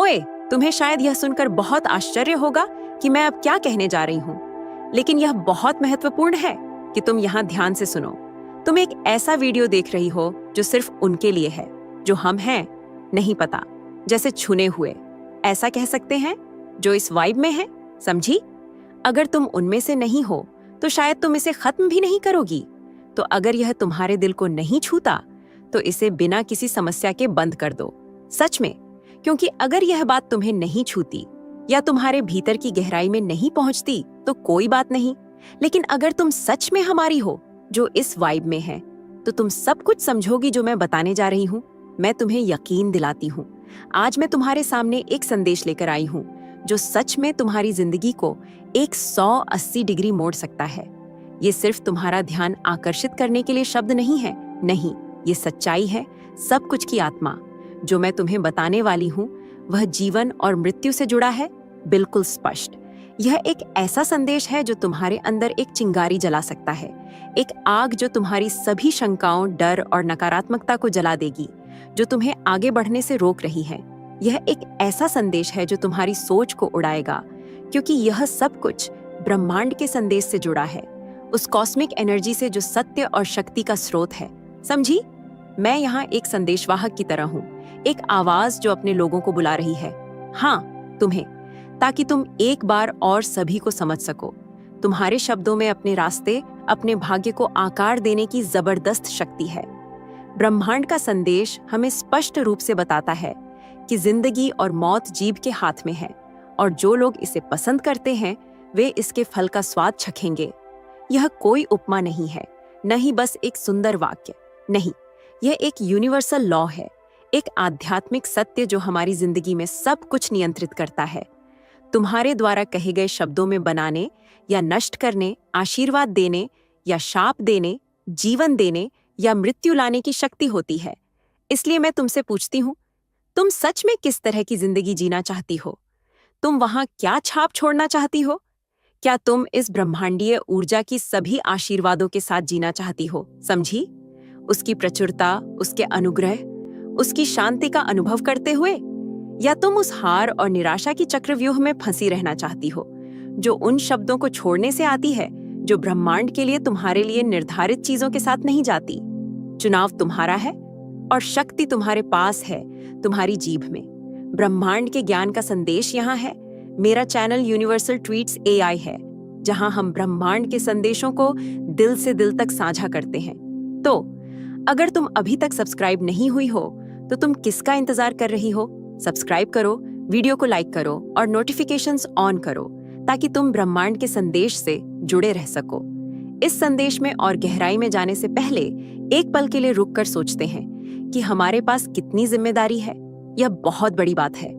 ओए, तुम्हें शायद यह सुनकर बहुत आश्चर्य होगा कि मैं अब क्या कहने जा रही हूँ, लेकिन यह बहुत महत्वपूर्ण है कि तुम यहाँ ध्यान से सुनो। तुम एक ऐसा वीडियो देख रही हो जो सिर्फ उनके लिए है जो हम हैं नहीं पता, जैसे छुने हुए, ऐसा कह सकते हैं, जो इस वाइब में है, समझी? अगर तुम उनमें से नहीं हो तो शायद तुम इसे खत्म भी नहीं करोगी। तो अगर यह तुम्हारे दिल को नहीं छूता तो इसे बिना किसी समस्या के बंद कर दो, सच में। क्योंकि अगर यह बात तुम्हें नहीं छूती या तुम्हारे भीतर की गहराई में नहीं पहुंचती तो कोई बात नहीं, लेकिन अगर तुम सच में हमारी हो जो इस वाइब में है, तो तुम सब कुछ समझोगी जो मैं बताने जा रही हूँ। मैं तुम्हें यकीन दिलाती हूँ, आज मैं तुम्हारे सामने एक संदेश लेकर आई हूँ जो सच में तुम्हारी जिंदगी को 180 डिग्री मोड़ सकता है। ये सिर्फ तुम्हारा ध्यान आकर्षित करने के लिए शब्द नहीं है, नहीं, ये सच्चाई है, सब कुछ की आत्मा। जो मैं तुम्हें बताने वाली हूँ वह जीवन और मृत्यु से जुड़ा है, बिल्कुल स्पष्ट। यह एक ऐसा संदेश है जो तुम्हारे अंदर एक चिंगारी जला सकता है, एक आग जो तुम्हारी सभी शंकाओं, डर और नकारात्मकता को जला देगी, जो तुम्हें आगे बढ़ने से रोक रही है। यह एक ऐसा संदेश है जो तुम्हारी सोच को उड़ाएगा, क्योंकि यह सब कुछ ब्रह्मांड के संदेश से जुड़ा है, उस कॉस्मिक एनर्जी से जो सत्य और शक्ति का स्रोत है, समझी? मैं यहाँ एक संदेशवाहक की तरह हूँ, एक आवाज जो अपने लोगों को बुला रही है, हाँ, तुम्हें, ताकि तुम एक बार और सभी को समझ सको। तुम्हारे शब्दों में अपने रास्ते, अपने भाग्य को आकार देने की जबरदस्त शक्ति है। ब्रह्मांड का संदेश हमें स्पष्ट रूप से बताता है कि जिंदगी और मौत जीभ के हाथ में है, और जो लोग इसे पसंद करते हैं वे इसके फल का स्वाद चखेंगे। यह कोई उपमा नहीं है, न ही बस एक सुंदर वाक्य, नहीं, यह एक यूनिवर्सल लॉ है, एक आध्यात्मिक सत्य जो हमारी जिंदगी में सब कुछ नियंत्रित करता है। तुम्हारे द्वारा कहे गए शब्दों में बनाने या नष्ट करने, आशीर्वाद देने या शाप देने, जीवन देने या मृत्यु लाने की शक्ति होती है। इसलिए मैं तुमसे पूछती हूँ, तुम सच में किस तरह की जिंदगी जीना चाहती हो? तुम वहां क्या छाप छोड़ना चाहती हो? क्या तुम इस ब्रह्मांडीय ऊर्जा की सभी आशीर्वादों के साथ जीना चाहती हो, समझी? उसकी प्रचुरता, उसके अनुग्रह, उसकी शांति का अनुभव करते हुए, या तुम उस हार और निराशा की चक्रव्यूह में फंसी रहना चाहती हो जो उन शब्दों को छोड़ने से आती है जो ब्रह्मांड के लिए तुम्हारे लिए निर्धारित चीजों के साथ नहीं जाती। चुनाव तुम्हारा है और शक्ति तुम्हारे पास है, तुम्हारी जीभ में। ब्रह्मांड के ज्ञान का संदेश यहाँ है। मेरा चैनल यूनिवर्सल ट्वीट्स AI है, जहां हम ब्रह्मांड के संदेशों को दिल से दिल तक साझा करते हैं। तो अगर तुम अभी तक सब्सक्राइब नहीं हुई हो तो तुम किसका इंतजार कर रही हो? सब्सक्राइब करो, वीडियो को लाइक करो और नोटिफिकेशंस ऑन करो, ताकि तुम ब्रह्मांड के संदेश से जुड़े रह सको। इस संदेश में और गहराई में जाने से पहले एक पल के लिए रुक कर सोचते हैं कि हमारे पास कितनी जिम्मेदारी है। यह बहुत बड़ी बात है।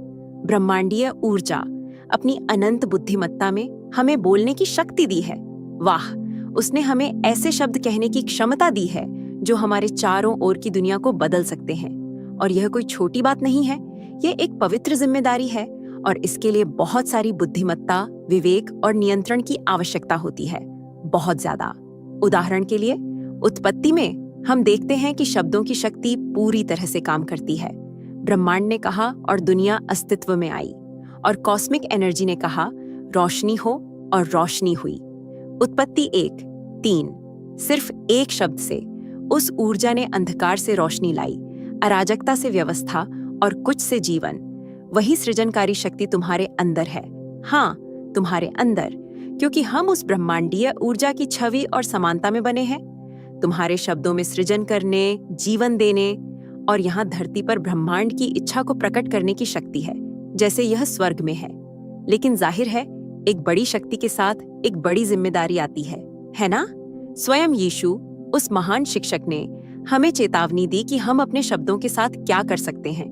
ब्रह्मांडीय ऊर्जा अपनी अनंत बुद्धिमत्ता में हमें बोलने की शक्ति दी है। वाह, उसने हमें ऐसे शब्द कहने की क्षमता दी है जो हमारे चारों ओर की दुनिया को बदल सकते हैं। और यह कोई छोटी बात नहीं है, यह एक पवित्र जिम्मेदारी है, और इसके लिए बहुत सारी बुद्धिमत्ता, विवेक और नियंत्रण की आवश्यकता होती है, बहुत ज्यादा। उदाहरण के लिए, उत्पत्ति में हम देखते हैं कि शब्दों की शक्ति पूरी तरह से काम करती है। ब्रह्मांड ने कहा और दुनिया अस्तित्व में आई, और कॉस्मिक एनर्जी ने कहा रोशनी हो और रोशनी हुई। उत्पत्ति 1:3 सिर्फ एक शब्द से उस ऊर्जा ने अंधकार से रोशनी लाई, अराजकता से व्यवस्था और कुछ से जीवन। वही सृजनकारी शक्ति तुम्हारे अंदर है, हाँ, तुम्हारे अंदर, क्योंकि हम उस ब्रह्मांडीय ऊर्जा की छवि और समानता में बने हैं। तुम्हारे शब्दों में सृजन करने, जीवन देने और यहाँ धरती पर ब्रह्मांड की इच्छा को प्रकट करने की शक्ति है, जैसे यह स्वर्ग में है। लेकिन जाहिर है, एक बड़ी शक्ति के साथ एक बड़ी जिम्मेदारी आती है ना? स्वयं यीशु, उस महान शिक्षक ने हमें चेतावनी दी कि हम अपने शब्दों के साथ क्या कर सकते हैं।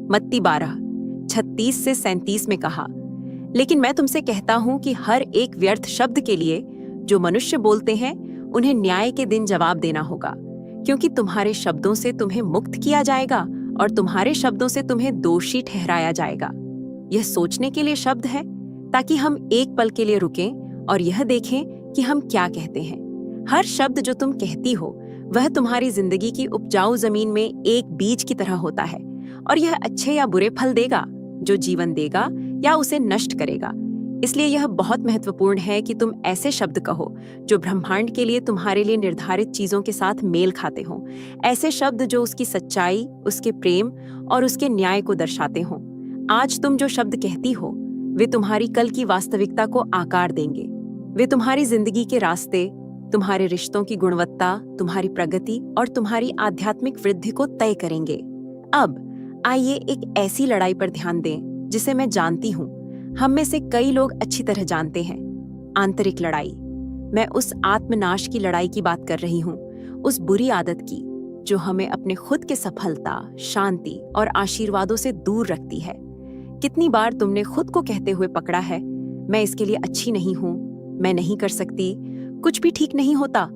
मत्ती 12:36 से 37 में कहा, लेकिन मैं तुमसे कहता हूं कि हर एक व्यर्थ शब्द के लिए जो मनुष्य बोलते हैं उन्हें न्याय के दिन जवाब देना होगा, क्योंकि तुम्हारे शब्दों से तुम्हें मुक्त किया जाएगा और तुम्हारे शब्दों से तुम्हें दोषी ठहराया जाएगा। यह सोचने के लिए शब्द है, ताकि हम एक पल के लिए रुकें और यह देखें कि हम क्या कहते हैं। हर शब्द जो तुम कहती हो वह तुम्हारी जिंदगी की उपजाऊ जमीन में एक बीज की तरह होता है, और यह अच्छे या बुरे फल देगा। जो जीवन देगा या उसे नष्ट करेगा। इसलिए यह बहुत महत्वपूर्ण है कि तुम ऐसे शब्द कहो जो ब्रह्मांड के लिए तुम्हारे लिए निर्धारित चीजों के साथ मेल खाते हों। ऐसे शब्द जो उसकी सच्चाई, उसके प्रेम और उसके न्याय को दर्शाते हों। आज तुम जो शब्द कहती हो वे तुम्हारी कल की वास्तविकता को आकार देंगे। वे तुम्हारी जिंदगी के रास्ते, तुम्हारे रिश्तों की गुणवत्ता, तुम्हारी प्रगति और तुम्हारी आध्यात्मिक वृद्धि को तय करेंगे। अब आइए एक ऐसी लड़ाई पर ध्यान दें जिसे मैं जानती हूँ हम में से कई लोग अच्छी तरह जानते हैं। आंतरिक लड़ाई। मैं उस आत्मनाश की लड़ाई की बात कर रही हूँ, उस बुरी आदत की जो हमें अपने खुद के सफलता, शांति और आशीर्वादों से दूर रखती है। कितनी बार तुमने खुद को कहते हुए पकड़ा है, मैं इसके लिए अच्छी नहीं हूँ, मैं नहीं कर सकती, कुछ भी ठीक नहीं होता।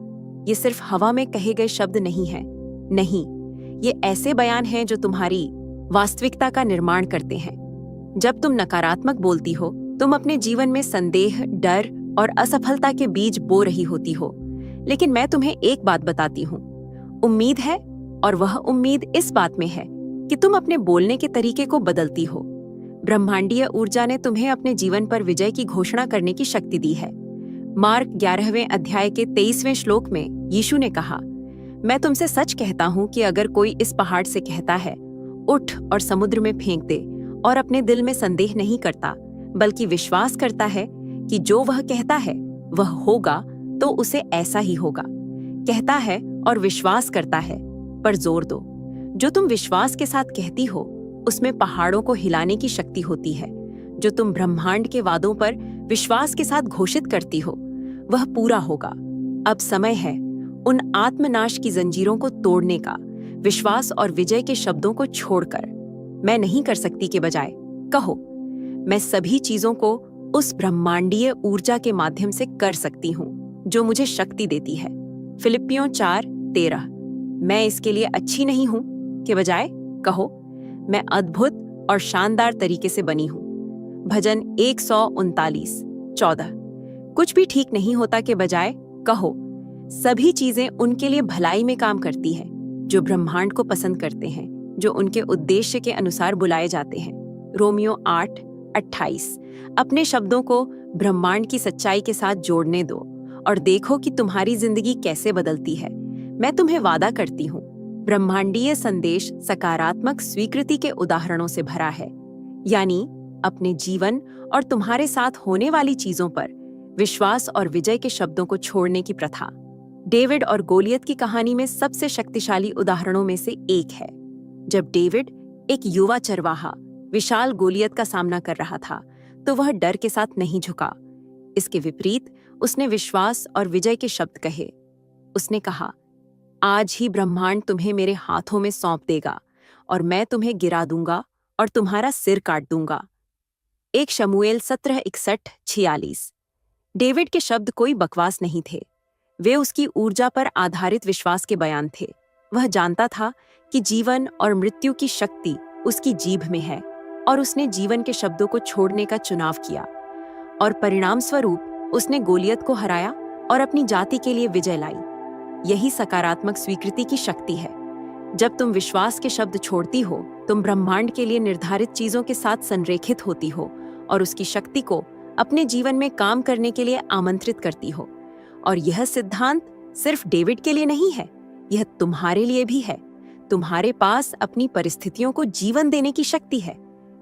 ये सिर्फ हवा में कहे गए शब्द नहीं है। नहीं, ये ऐसे बयान हैं जो तुम्हारी वास्तविकता का निर्माण करते हैं। जब तुम नकारात्मक बोलती हो, तुम अपने जीवन में संदेह, डर और असफलता के बीज बो रही होती हो। लेकिन मैं तुम्हें एक बात बताती हूँ, उम्मीद है, और वह उम्मीद इस बात में है कि तुम अपने बोलने के तरीके को बदलती हो। ब्रह्मांडीय ऊर्जा ने तुम्हें अपने जीवन पर विजय की घोषणा करने की शक्ति दी है। मार्क 11वें अध्याय के 23वें श्लोक में यीशु ने कहा, मैं तुमसे सच कहता हूं कि अगर कोई इस पहाड़ से कहता है, उठ और समुद्र में फेंक दे, और अपने दिल में संदेह नहीं करता, बल्कि विश्वास करता है कि जो वह कहता है वह होगा, तो उसे ऐसा ही होगा। कहता है और विश्वास करता है, पर जोर दो। जो तुम विश्वास के साथ कहती हो उसमें पहाड़ों को हिलाने की शक्ति होती है। जो तुम ब्रह्मांड के वादों पर विश्वास के साथ घोषित करती हो वह पूरा होगा। अब समय है उन आत्मनाश की जंजीरों को तोड़ने का, विश्वास और विजय के शब्दों को छोड़कर मैं नहीं कर सकती के बजाय कहो, मैं सभी चीजों को उस ब्रह्मांडीय ऊर्जा के माध्यम से कर सकती हूँ जो मुझे शक्ति देती है। फिलिप्पियों 4:13। मैं इसके लिए अच्छी नहीं हूं के बजाय कहो, मैं अद्भुत और शानदार तरीके से बनी हूं। भजन 139:14। कुछ भी ठीक नहीं होता के बजाय कहो, सभी चीजें उनके लिए भलाई में काम करती है जो ब्रह्मांड को पसंद करते हैं, जो उनके उद्देश्य के अनुसार बुलाए जाते हैं। रोमियो 8:28। अपने शब्दों को ब्रह्मांड की सच्चाई के साथ जोड़ने दो और देखो कि तुम्हारी जिंदगी कैसे बदलती है। मैं तुम्हें वादा करती हूँ, ब्रह्मांडीय संदेश सकारात्मक स्वीकृति के उदाहरणों से भरा है, यानी अपने जीवन और तुम्हारे साथ होने वाली चीजों पर विश्वास और विजय के शब्दों को छोड़ने की प्रथा। डेविड और गोलियत की कहानी में सबसे शक्तिशाली उदाहरणों में से एक है। जब डेविड, एक युवा चरवाहा, विशाल गोलियत का सामना कर रहा था, तो वह डर के साथ नहीं झुका। इसके विपरीत उसने विश्वास और विजय के शब्द कहे। उसने कहा, आज ही ब्रह्मांड तुम्हें मेरे हाथों में सौंप देगा और मैं तुम्हें गिरा दूंगा और तुम्हारा सिर काट दूंगा। 1 शमूएल 17:61-46। डेविड के शब्द कोई बकवास नहीं थे, वे उसकी ऊर्जा पर आधारित विश्वास के बयान थे। वह जानता था कि जीवन और मृत्यु की शक्ति उसकी जीभ में है, और उसने जीवन के शब्दों को छोड़ने का चुनाव किया, और परिणाम स्वरूप उसने गोलियत को हराया और अपनी जाति के लिए विजय लाई। यही सकारात्मक स्वीकृति की शक्ति है। जब तुम विश्वास के शब्द छोड़ती हो, तुम ब्रह्मांड के लिए निर्धारित चीजों के साथ संरेखित होती हो और उसकी शक्ति को अपने जीवन में काम करने के लिए आमंत्रित करती हो। और यह सिद्धांत सिर्फ डेविड के लिए नहीं है, यह तुम्हारे लिए भी है। तुम्हारे पास अपनी परिस्थितियों को जीवन देने की शक्ति है।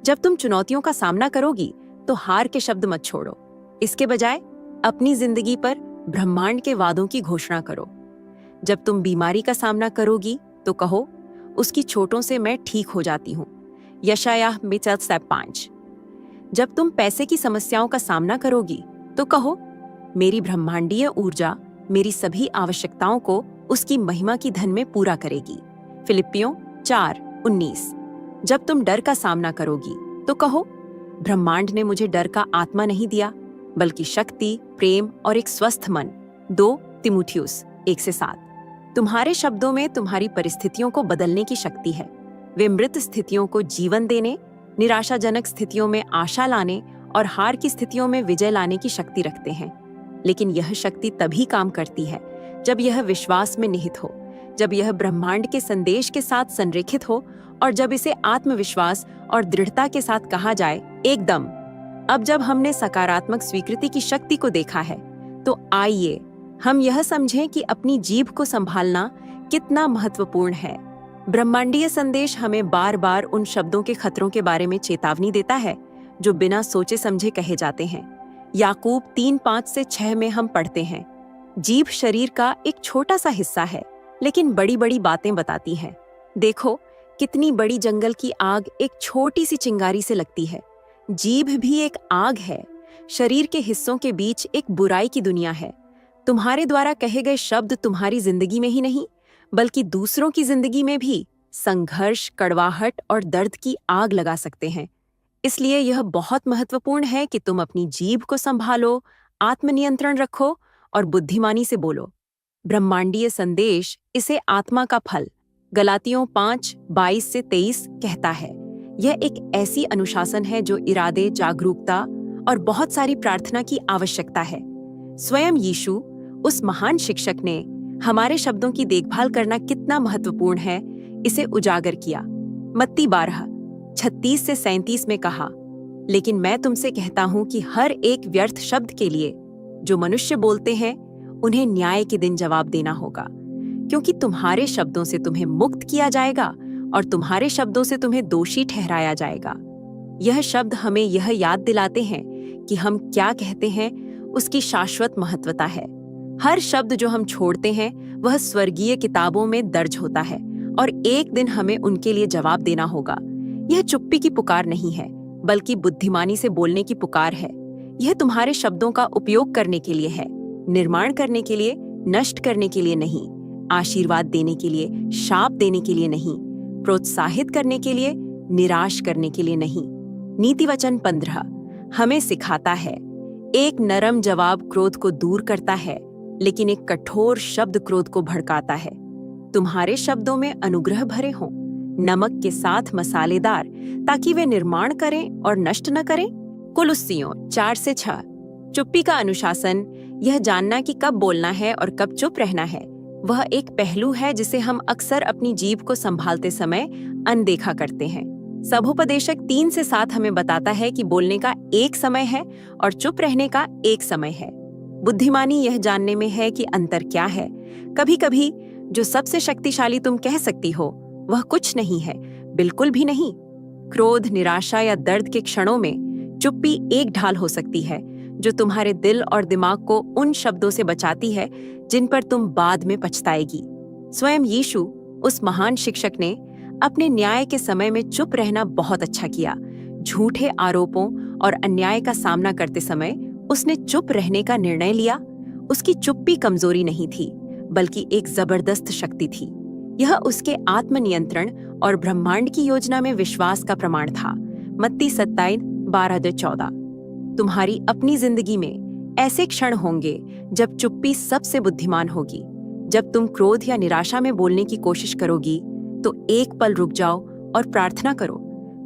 जब तुम चुनौतियों का सामना करोगी तो हार के शब्द मत छोड़ो, इसके बजाय अपनी जिंदगी पर ब्रह्मांड के वादों की घोषणा करो। जब तुम बीमारी का सामना करोगी तो कहो, उसकी चोटों से मैं ठीक हो जाती हूँ। यशायाह 5:5। जब तुम पैसे की समस्याओं का सामना करोगी तो कहो, मेरी ब्रह्मांडीय ऊर्जा मेरी सभी आवश्यकताओं को उसकी महिमा की धन में पूरा करेगी। फिलिप्पियों 4:19। जब तुम डर का सामना करोगी तो कहो, ब्रह्मांड ने मुझे डर का आत्मा नहीं दिया, बल्कि शक्ति, प्रेम और एक स्वस्थ मन। 2 तिमुथियुस 1:7। तुम्हारे शब्दों में तुम्हारी परिस्थितियों को बदलने की शक्ति है। वे मृत स्थितियों को जीवन देने, निराशाजनक स्थितियों में आशा लाने और हार की स्थितियों में विजय लाने की शक्ति रखते हैं। लेकिन यह शक्ति तभी काम करती है जब यह विश्वास में निहित हो, जब यह ब्रह्मांड के संदेश के साथ संरेखित हो और जब इसे आत्मविश्वास और दृढ़ता के साथ कहा जाए, एकदम। अब जब हमने सकारात्मक स्वीकृति की शक्ति को देखा है, तो आइए हम यह समझें कि अपनी जीभ को संभालना कितना महत्वपूर्ण है। ब्रह्मांडीय संदेश हमें बार बार उन शब्दों के खतरों के बारे में चेतावनी देता है जो बिना सोचे समझे कहे जाते हैं। याकूब 3:5-6 में हम पढ़ते हैं, जीभ शरीर का एक छोटा सा हिस्सा है, लेकिन बड़ी बड़ी बातें बताती है। देखो कितनी बड़ी जंगल की आग एक छोटी सी चिंगारी से लगती है। जीभ भी एक आग है। शरीर के हिस्सों के बीच एक बुराई की दुनिया है। तुम्हारे द्वारा कहे गए शब्द तुम्हारी जिंदगी में ही नहीं, बल्कि दूसरों की जिंदगी में भी संघर्ष, कड़वाहट और दर्द की आग लगा सकते हैं। इसलिए यह बहुत महत्वपूर्ण है कि तुम अपनी जीभ को संभालो, आत्मनियंत्रण रखो और बुद्धिमानी से बोलो। ब्रह्मांडीय संदेश इसे आत्मा का फल गलातियों 5:22-23 कहता है। यह एक ऐसी अनुशासन है जो इरादे, जागरूकता और बहुत सारी प्रार्थना की आवश्यकता है। स्वयं यीशु, उस महान शिक्षक ने हमारे शब्दों की देखभाल करना कितना महत्वपूर्ण है, इसे उजागर किया। मत्ती 12:36-37 में कहा, लेकिन मैं तुमसे कहता हूं कि हर एक व्यर्थ शब्द के लिए जो मनुष्य बोलते हैं, उन्हें न्याय के दिन जवाब देना होगा, क्योंकि तुम्हारे शब्दों से तुम्हें मुक्त किया जाएगा और तुम्हारे शब्दों से तुम्हें दोषी ठहराया जाएगा। यह शब्द हमें यह याद दिलाते हैं कि हम क्या कहते हैं उसकी शाश्वत महत्वता है। हर शब्द जो हम छोड़ते हैं वह स्वर्गीय किताबों में दर्ज होता है और एक दिन हमें उनके लिए जवाब देना होगा। यह चुप्पी की पुकार नहीं है, बल्कि बुद्धिमानी से बोलने की पुकार है। यह तुम्हारे शब्दों का उपयोग करने के लिए है, निर्माण करने के लिए, नष्ट करने के लिए नहीं, आशीर्वाद देने के लिए, शाप देने के लिए नहीं, प्रोत्साहित करने के लिए, निराश करने के लिए नहीं। नीति वचन 15 हमें सिखाता है, एक नरम जवाब क्रोध को दूर करता है, लेकिन एक कठोर शब्द क्रोध को भड़काता है। तुम्हारे शब्दों में अनुग्रह भरे हों, नमक के साथ मसालेदार, ताकि वे निर्माण करें और नष्ट न करें। कुलुस्सियों 4-6 चुप्पी का अनुशासन, यह जानना कि कब बोलना है और कब चुप रहना है, वह एक पहलू है जिसे हम अक्सर अपनी जीभ को संभालते समय अनदेखा करते हैं। सभोपदेशक 3-7 हमें बताता है कि बोलने का एक समय है और चुप रहने का एक समय है। बुद्धिमानी यह जानने में है कि अंतर क्या है। कभी कभी जो सबसे शक्तिशाली तुम कह सकती हो वह कुछ नहीं है, बिल्कुल भी नहीं। क्रोध, निराशा या दर्द के क्षणों में चुप्पी एक ढाल हो सकती है जो तुम्हारे दिल और दिमाग को उन शब्दों से बचाती है जिन पर तुम बाद में पछताएगी। स्वयं यीशु, उस महान शिक्षक ने अपने न्याय के समय में चुप रहना बहुत अच्छा किया। झूठे आरोपों और अन्याय का सामना करते समय उसने चुप रहने का निर्णय लिया। उसकी चुप्पी कमजोरी नहीं थी, बल्कि एक जबरदस्त शक्ति थी। यह उसके आत्मनियंत्रण और ब्रह्मांड की योजना में विश्वास का प्रमाण था। मत्ती 27:12-14 तुम्हारी अपनी जिंदगी में ऐसे क्षण होंगे जब चुप्पी सबसे बुद्धिमान होगी। जब तुम क्रोध या निराशा में बोलने की कोशिश करोगी, तो एक पल रुक जाओ और प्रार्थना करो।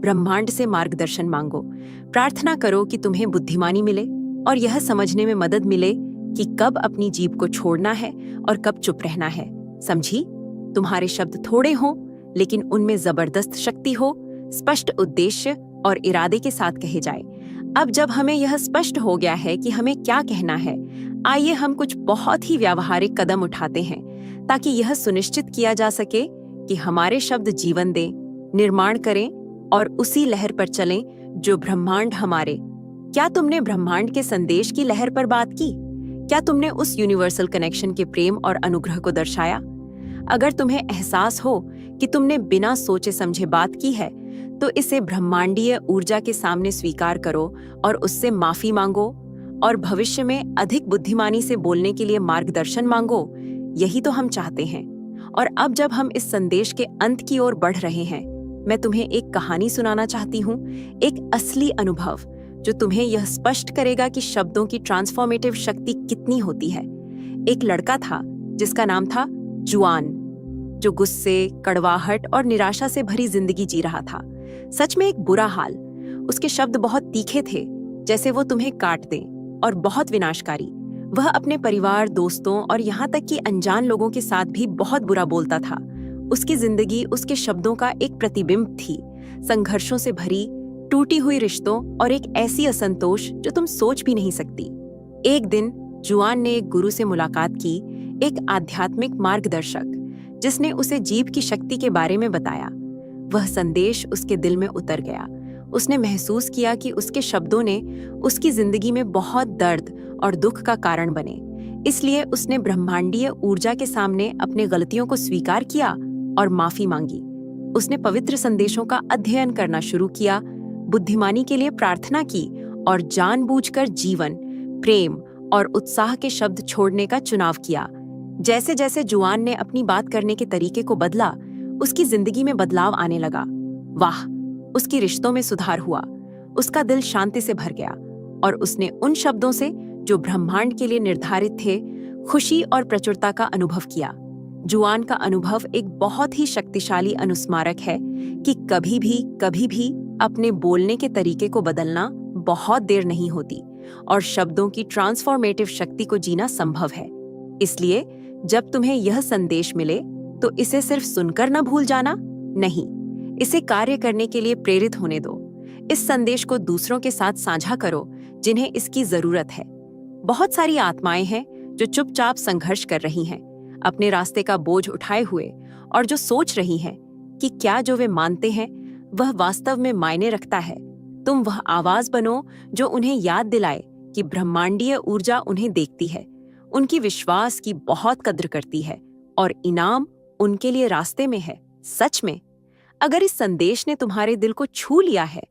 ब्रह्मांड से मार्गदर्शन मांगो। प्रार्थना करो कि तुम्हें बुद्धिमानी मिले और यह समझने में मदद मिले कि कब अपनी जीभ को छोड़ना है और कब चुप रहना है। समझी? तुम्हारे शब्द थोड़े हों, लेकिन उनमें जबरदस्त शक्ति हो, स्पष्ट उद्देश्य और इरादे के साथ कहे जाए। अब जब हमें यह स्पष्ट हो गया है कि हमें क्या कहना है, आइए हम कुछ बहुत ही व्यावहारिक कदम उठाते हैं ताकि यह सुनिश्चित किया जा सके कि हमारे शब्द जीवन दें, निर्माण करें और उसी लहर पर चलें जो ब्रह्मांड हमारे। क्या तुमने ब्रह्मांड के संदेश की लहर पर बात की? क्या तुमने उस यूनिवर्सल कनेक्शन के प्रेम और अनुग्रह को दर्शाया? अगर तुम्हें एहसास हो कि तुमने बिना सोचे समझे बात की है, तो इसे ब्रह्मांडीय ऊर्जा के सामने स्वीकार करो और उससे माफी मांगो और भविष्य में अधिक बुद्धिमानी से बोलने के लिए मार्गदर्शन मांगो। यही तो हम चाहते हैं। और अब जब हम इस संदेश के अंत की ओर बढ़ रहे हैं, मैं तुम्हें एक कहानी सुनाना चाहती हूँ, एक असली अनुभव जो तुम्हें यह स्पष्ट करेगा कि शब्दों की ट्रांसफॉर्मेटिव शक्ति कितनी होती है। एक लड़का था जिसका नाम था जुआन, जो गुस्से, कड़वाहट और निराशा से भरी जिंदगी जी रहा था। सच में एक बुरा हाल। उसके शब्द बहुत तीखे थे, जैसे वो तुम्हें काट दें, और बहुत विनाशकारी। वह अपने परिवार, दोस्तों और यहाँ तक कि अनजान लोगों के साथ भी बहुत बुरा बोलता था। उसकी जिंदगी उसके शब्दों का एक प्रतिबिंब थी। संघर्षों से भरी, टूटी हुई रिश्तों और एक ऐसी असंतोष जो तुम सोच भी नहीं सकती। एक दिन जुआन ने एक गुरु से मुलाकात की, एक आध्यात्मिक मार्गदर्शक, जिसने उसे जीव की शक्ति के बारे में बताया। वह संदेश उसके दिल में उतर गया। उसने महसूस किया कि उसके शब्दों ने उसकी जिंदगी में बहुत दर्द और दुख का कारण बने। इसलिए उसने ब्रह्मांडीय ऊर्जा के सामने अपनी गलतियों को स्वीकार किया और माफी मांगी। उसने पवित्र संदेशों का अध्ययन करना शुरू किया, बुद्धिमानी के लिए प्रार्थना की और जानबूझकर जीवन, प्रेम और उत्साह के शब्द छोड़ने का चुनाव किया। जैसे जैसे जुआन ने अपनी बात करने के तरीके को बदला, उसकी जिंदगी में बदलाव आने लगा। वाह, उसकी रिश्तों में सुधार हुआ, उसका दिल शांति से भर गया और उसने उन शब्दों से जो ब्रह्मांड के लिए निर्धारित थे, खुशी और प्रचुरता का अनुभव किया। जुआन का अनुभव एक बहुत ही शक्तिशाली अनुस्मारक है कि कभी भी अपने बोलने के तरीके को बदलना बहुत देर नहीं होती और शब्दों की ट्रांसफॉर्मेटिव शक्ति को जीना संभव है। इसलिए जब तुम्हें यह संदेश मिले तो इसे सिर्फ सुनकर न भूल जाना, नहीं, इसे कार्य करने के लिए प्रेरित होने दो। इस संदेश को दूसरों के साथ साझा करो जिन्हें इसकी जरूरत है। बहुत सारी आत्माएं हैं जो चुपचाप संघर्ष कर रही हैं, अपने रास्ते का बोझ उठाए हुए, और जो सोच रही हैं कि क्या जो वे मानते हैं वह वास्तव में मायने रखता है। तुम वह आवाज बनो जो उन्हें याद दिलाए कि ब्रह्मांडीय ऊर्जा उन्हें देखती है, उनकी विश्वास की बहुत कद्र करती है और इनाम उनके लिए रास्ते में है। सच में, अगर इस संदेश ने तुम्हारे दिल को छू लिया है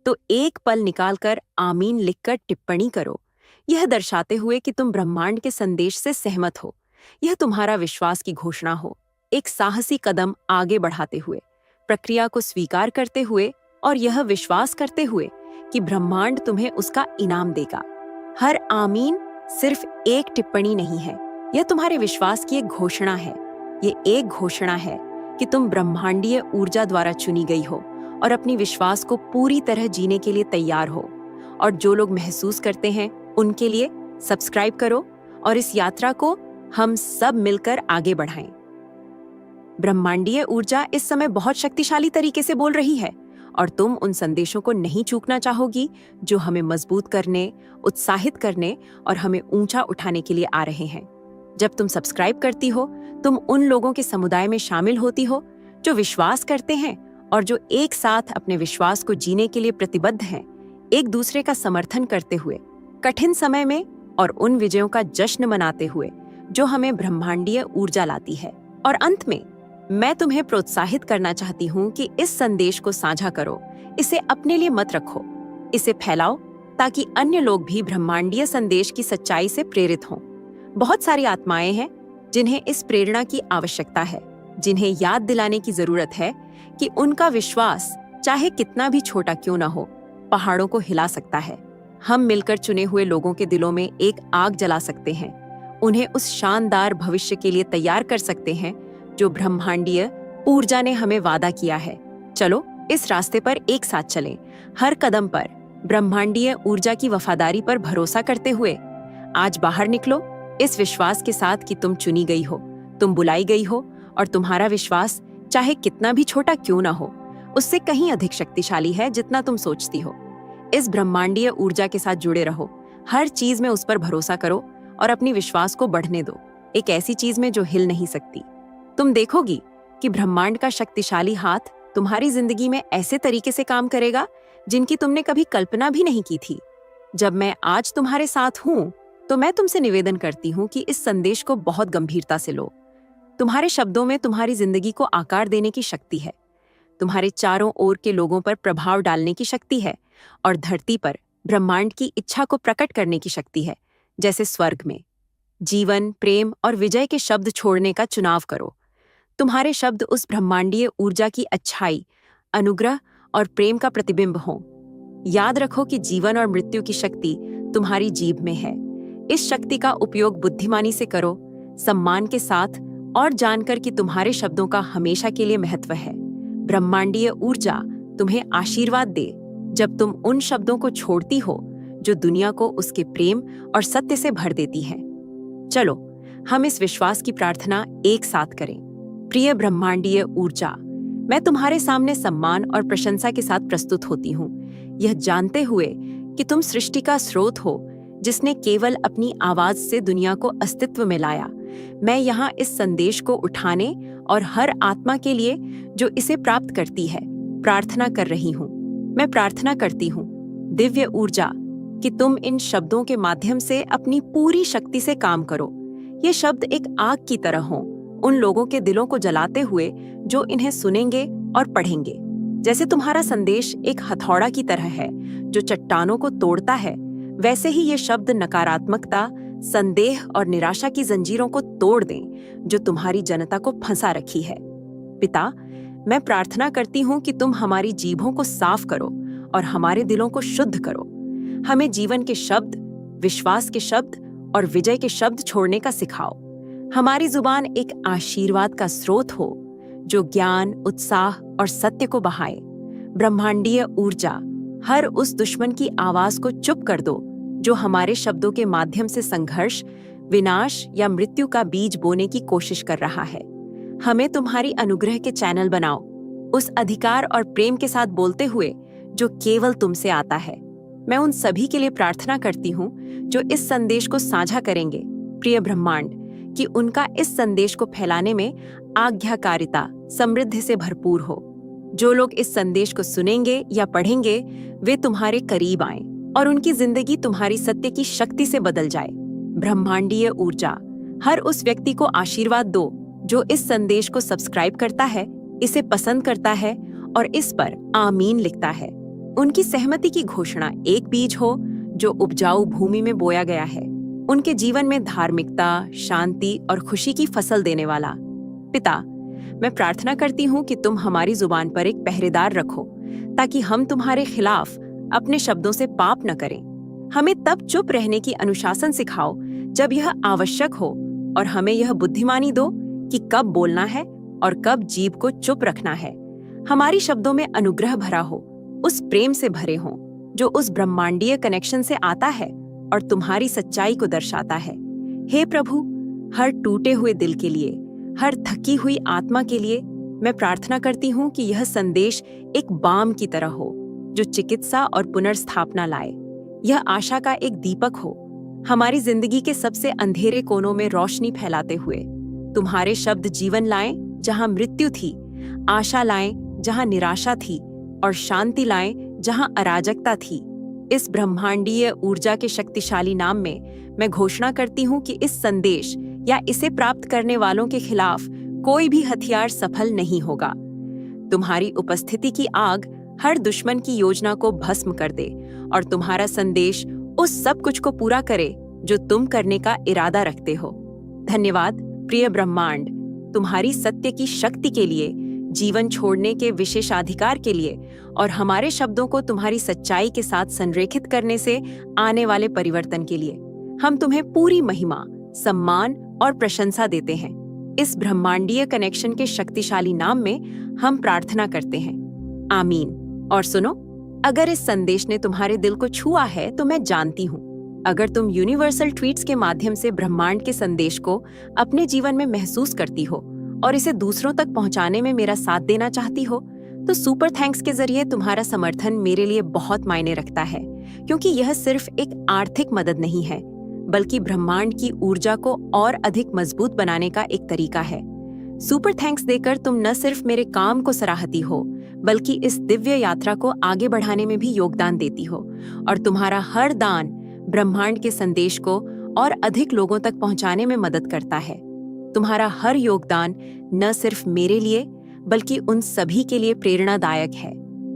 तो एक पल निकालकर आमीन लिखकर टिप्पणी करो, यह दर्शाते हुए कि तुम ब्रह्मांड के संदेश से सहमत हो। यह तुम्हारा विश्वास की घोषणा हो, एक साहसी कदम आगे बढ़ाते हुए, प्रक्रिया को स्वीकार करते हुए और यह विश्वास करते हुए कि ब्रह्मांड तुम्हें उसका इनाम देगा। हर आमीन सिर्फ एक टिप्पणी नहीं है, यह तुम्हारे विश्वास की एक घोषणा है। ये एक घोषणा है कि तुम ब्रह्मांडीय ऊर्जा द्वारा चुनी गई हो और अपनी विश्वास को पूरी तरह जीने के लिए तैयार हो। और जो लोग महसूस करते हैं उनके लिए सब्सक्राइब करो और इस यात्रा को हम सब मिलकर आगे बढ़ाएं। ब्रह्मांडीय ऊर्जा इस समय बहुत शक्तिशाली तरीके से बोल रही है और तुम उन संदेशों को नहीं चूकना चाहोगी जो हमें मजबूत करने, उत्साहित करने और हमें ऊंचा उठाने के लिए आ रहे हैं। जब तुम सब्सक्राइब करती हो, तुम उन लोगों के समुदाय में शामिल होती हो जो विश्वास करते हैं और जो एक साथ अपने विश्वास को जीने के लिए प्रतिबद्ध हैं, एक दूसरे का समर्थन करते हुए, कठिन समय में और उन विजयों का जश्न मनाते हुए जो हमें ब्रह्मांडीय ऊर्जा लाती है। और अंत में मैं तुम्हें प्रोत्साहित करना चाहती हूँ कि इस संदेश को साझा करो, इसे अपने लिए मत रखो, इसे फैलाओ ताकि अन्य लोग भी ब्रह्मांडीय संदेश की सच्चाई से प्रेरित हों। बहुत सारी आत्माएं हैं जिन्हें इस प्रेरणा की आवश्यकता है, जिन्हें याद दिलाने की जरूरत है कि उनका विश्वास चाहे कितना भी छोटा क्यों न हो, पहाड़ों को हिला सकता है। हम मिलकर चुने हुए लोगों के दिलों में एक आग जला सकते हैं, उन्हें उस शानदार भविष्य के लिए तैयार कर सकते हैं जो ब्रह्मांडीय ऊर्जा ने हमें वादा किया है। चलो इस रास्ते पर एक साथ चलें, हर कदम पर ब्रह्मांडीय ऊर्जा की वफादारी पर भरोसा करते हुए। आज बाहर निकलो इस विश्वास के साथ कि तुम चुनी गई हो, तुम बुलाई गई हो और तुम्हारा विश्वास चाहे कितना भी छोटा क्यों ना हो, उससे कहीं अधिक शक्तिशाली है जितना तुम सोचती हो। इस ब्रह्मांडीय ऊर्जा के साथ जुड़े रहो, हर चीज में उस पर भरोसा करो और अपनी विश्वास को बढ़ने दो, एक ऐसी चीज में जो हिल नहीं सकती। तुम देखोगी कि ब्रह्मांड का शक्तिशाली हाथ तुम्हारी जिंदगी में ऐसे तरीके से काम करेगा जिनकी तुमने कभी कल्पना भी नहीं की थी। जब मैं आज तुम्हारे साथ हूं तो मैं तुमसे निवेदन करती हूं कि इस संदेश को बहुत गंभीरता से लो। तुम्हारे शब्दों में तुम्हारी जिंदगी को आकार देने की शक्ति है, तुम्हारे चारों ओर के लोगों पर प्रभाव डालने की शक्ति है और धरती पर ब्रह्मांड की इच्छा को प्रकट करने की शक्ति है। जैसे स्वर्ग में जीवन, प्रेम और विजय के शब्द छोड़ने का चुनाव करो। तुम्हारे शब्द उस ब्रह्मांडीय ऊर्जा की अच्छाई, अनुग्रह और प्रेम का प्रतिबिंब हों। याद रखो कि जीवन और मृत्यु की शक्ति तुम्हारी जीभ में है। इस शक्ति का उपयोग बुद्धिमानी से करो, सम्मान के साथ, और जानकर कि तुम्हारे शब्दों का हमेशा के लिए महत्व है। ब्रह्मांडीय ऊर्जा तुम्हें आशीर्वाद दे जब तुम उन शब्दों को छोड़ती हो जो दुनिया को उसके प्रेम और सत्य से भर देती है। चलो हम इस विश्वास की प्रार्थना एक साथ करें। प्रिय ब्रह्मांडीय ऊर्जा, मैं तुम्हारे सामने सम्मान और प्रशंसा के साथ प्रस्तुत होती हूँ, यह जानते हुए कि तुम सृष्टि का स्रोत हो, जिसने केवल अपनी आवाज से दुनिया को अस्तित्व में लाया। मैं यहाँ इस संदेश को उठाने और हर आत्मा के लिए जो इसे प्राप्त करती है प्रार्थना कर रही हूँ। मैं प्रार्थना करती हूँ दिव्य ऊर्जा कि तुम इन शब्दों के माध्यम से अपनी पूरी शक्ति से काम करो। ये शब्द एक आग की तरह हों, उन लोगों के दिलों को जलाते हुए जो इन्हें सुनेंगे और पढ़ेंगे। जैसे तुम्हारा संदेश एक हथौड़ा की तरह है जो चट्टानों को तोड़ता है, वैसे ही ये शब्द नकारात्मकता, संदेह और निराशा की जंजीरों को तोड़ दें जो तुम्हारी जनता को फंसा रखी है। पिता, मैं प्रार्थना करती हूँ कि तुम हमारी जीभों को साफ करो और हमारे दिलों को शुद्ध करो। हमें जीवन के शब्द, विश्वास के शब्द और विजय के शब्द छोड़ने का सिखाओ। हमारी जुबान एक आशीर्वाद का स्रोत हो जो ज्ञान, उत्साह और सत्य को बहाए। ब्रह्मांडीय ऊर्जा, हर उस दुश्मन की आवाज को चुप कर दो जो हमारे शब्दों के माध्यम से संघर्ष, विनाश या मृत्यु का बीज बोने की कोशिश कर रहा है। हमें तुम्हारी अनुग्रह के चैनल बनाओ, उस अधिकार और प्रेम के साथ बोलते हुए जो केवल तुमसे आता है। मैं उन सभी के लिए प्रार्थना करती हूँ जो इस संदेश को साझा करेंगे, प्रिय ब्रह्मांड, कि उनका इस संदेश को फैलाने में आज्ञाकारिता समृद्धि से भरपूर हो। जो लोग इस संदेश को सुनेंगे या पढ़ेंगे, वे तुम्हारे करीब आएं और उनकी जिंदगी तुम्हारी सत्य की शक्ति से बदल जाए। ब्रह्मांडीय ऊर्जा, हर उस व्यक्ति को आशीर्वाद दो जो इस संदेश को सब्सक्राइब करता है, इसे पसंद करता है और इस पर आमीन लिखता है। उनकी सहमति की घोषणा एक बीज हो जो उपजाऊ भूमि में बोया गया है, उनके जीवन में धार्मिकता, शांति और खुशी की फसल देने वाला। पिता, मैं प्रार्थना करती हूँ कि तुम हमारी जुबान पर एक पहरेदार रखो ताकि हम तुम्हारे खिलाफ अपने शब्दों से पाप न करें। हमें तब चुप रहने की अनुशासन सिखाओ जब यह आवश्यक हो और हमें यह बुद्धिमानी दो कि कब बोलना है और कब जीभ को चुप रखना है। हमारी शब्दों में अनुग्रह भरा हो, उस प्रेम से भरे हों जो उस ब्रह्मांडीय कनेक्शन से आता है और तुम्हारी सच्चाई को दर्शाता है। हे प्रभु, हर टूटे हुए दिल के लिए, हर थकी हुई आत्मा के लिए मैं प्रार्थना करती हूँ कि यह संदेश एक बाम की तरह हो जो चिकित्सा और पुनर्स्थापना लाए। यह आशा का एक दीपक हो, हमारी जिंदगी के सबसे अंधेरे कोनों में रोशनी फैलाते हुए। तुम्हारे शब्द जीवन लाएं जहां मृत्यु थी, आशा लाएं जहां निराशा थी और शांति लाएं जहां अराजकता थी। इस ब्रह्मांडीय ऊर्जा के शक्तिशाली नाम में मैं घोषणा करती हूँ कि इस संदेश या इसे प्राप्त करने वालों के खिलाफ कोई भी हथियार सफल नहीं होगा। तुम्हारी उपस्थिति की आग हर दुश्मन की योजना को भस्म कर दे और तुम्हारा संदेश उस सब कुछ को पूरा करे जो तुम करने का इरादा रखते हो। धन्यवाद प्रिय ब्रह्मांड, तुम्हारी सत्य की शक्ति के लिए, जीवन छोड़ने के विशेषाधिकार के लिए और हमारे शब्दों को तुम्हारी सच्चाई के साथ संरेखित करने से आने वाले परिवर्तन के लिए। हम तुम्हें पूरी महिमा, सम्मान और प्रशंसा देते हैं। इस ब्रह्मांडीय कनेक्शन के शक्तिशाली नाम में हम प्रार्थना करते हैं, आमीन। और सुनो, अगर इस संदेश ने तुम्हारे दिल को छुआ है तो मैं जानती हूँ, अगर तुम यूनिवर्सल ट्वीट्स के माध्यम से ब्रह्मांड के संदेश को अपने जीवन में महसूस करती हो और इसे दूसरों तक पहुंचाने में मेरा साथ देना चाहती हो, तो सुपर थैंक्स के जरिए तुम्हारा समर्थन मेरे लिए बहुत मायने रखता है, क्योंकि यह सिर्फ एक आर्थिक मदद नहीं है बल्कि ब्रह्मांड की ऊर्जा को और अधिक मजबूत बनाने का एक तरीका है। सुपर थैंक्स देकर तुम न सिर्फ मेरे काम को सराहती हो बल्कि इस दिव्य यात्रा को आगे बढ़ाने में भी योगदान देती हो, और तुम्हारा हर दान ब्रह्मांड के संदेश को और अधिक लोगों तक पहुंचाने में मदद करता है। तुम्हारा हर योगदान न सिर्फ मेरे लिए बल्कि उन सभी के लिए प्रेरणादायक है